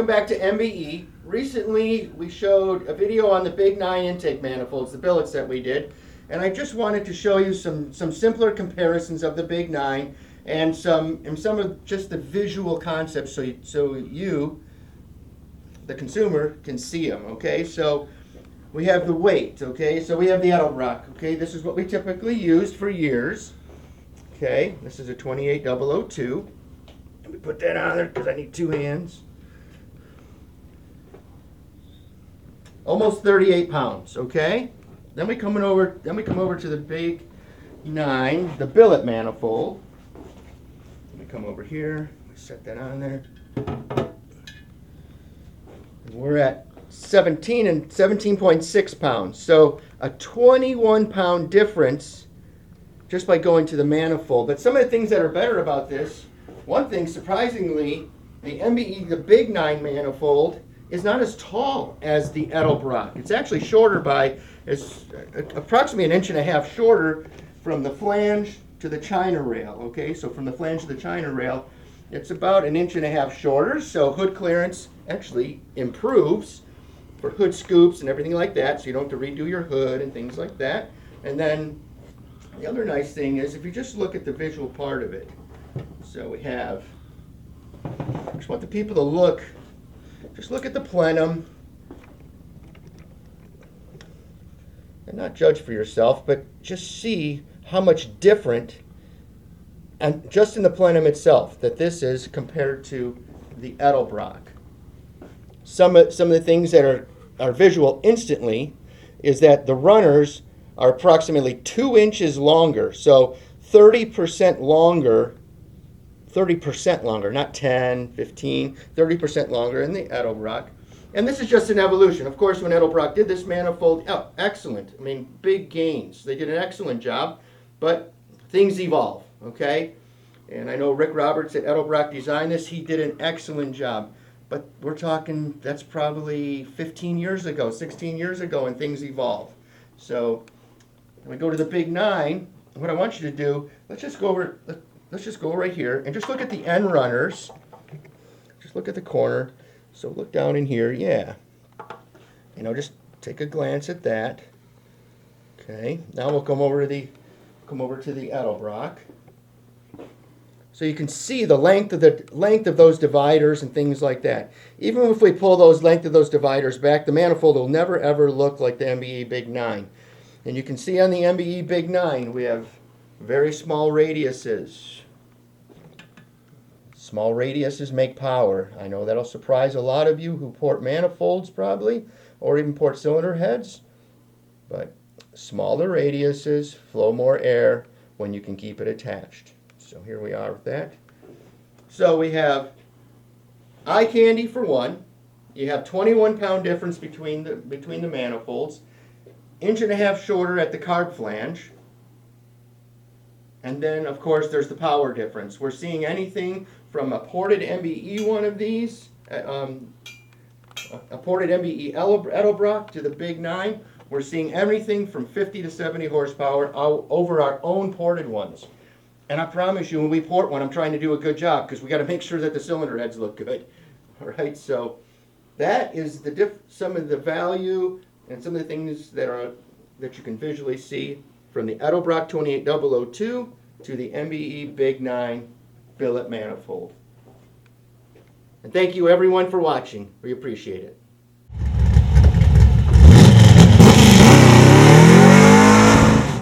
welcome back to MBE. Recently, we showed a video on the Big 9 intake manifolds, the billets that we did, and I just wanted to show you some simpler comparisons of the Big 9 and some of just the visual concepts so you, the consumer, can see them. Okay, so we have the weight. Okay, so we have the Edelbrock. Okay, this is what we typically used for years. Okay, this is a 28002. Let me put that on there because I need two hands. Almost 38 pounds. Okay. Then we come over to the Big 9, the billet manifold. Let me come over here. Set that on there. And we're at 17.6 pounds. So a 21 pound difference just by going to the manifold. But some of the things that are better about this, one thing surprisingly, the MBE, the Big 9 manifold, is not as tall as the Edelbrock. It's actually shorter by, it's approximately 1.5 inches shorter from the flange to the china rail. Okay, so from the flange to the china rail, it's about 1.5 inches shorter. So hood clearance actually improves for hood scoops and everything like that. So you don't have to redo your hood and things like that. And then the other nice thing is if you just look at the visual part of it. So we have, I just want the people to look. Just look at the plenum, and not judge for yourself, but just see how much different, and just in the plenum itself, that this is compared to the Edelbrock. Some of the things that are visual instantly is that the runners are approximately 2 inches longer, so 30% longer. 30% longer, not 10, 15, 30% longer in the Edelbrock. And this is just an evolution. Of course, when Edelbrock did this manifold, oh, excellent. I mean, big gains. They did an excellent job, but things evolve, okay? And I know Rick Roberts at Edelbrock designed this. He did an excellent job. But we're talking, that's probably 15 years ago, 16 years ago, and things evolve. So when we go to the Big 9, what I want you to do, let's just go right here and just look at the end runners. Just look at the corner. So look down in here, yeah. Just take a glance at that. Okay. Now we'll come over to the Edelbrock. So you can see the length of those dividers and things like that. Even if we pull those length of those dividers back, the manifold will never ever look like the MBE Big 9. And you can see on the MBE Big 9 we have very small radiuses. Small radiuses make power. I know that'll surprise a lot of you who port manifolds probably, or even port cylinder heads. But smaller radiuses flow more air when you can keep it attached. So here we are with that. So we have eye candy for one. You have 21 pound difference between the manifolds. 1.5 inches shorter at the carb flange. And then, of course, there's the power difference. We're seeing anything from a ported MBE one of these, a ported MBE Edelbrock to the Big 9. We're seeing everything from 50 to 70 horsepower over our own ported ones. And I promise you, when we port one, I'm trying to do a good job because we got to make sure that the cylinder heads look good. All right, so that is some of the value and some of the things that you can visually see from the Edelbrock 28002 to the MBE Big 9 billet manifold. And thank you everyone for watching. We appreciate it.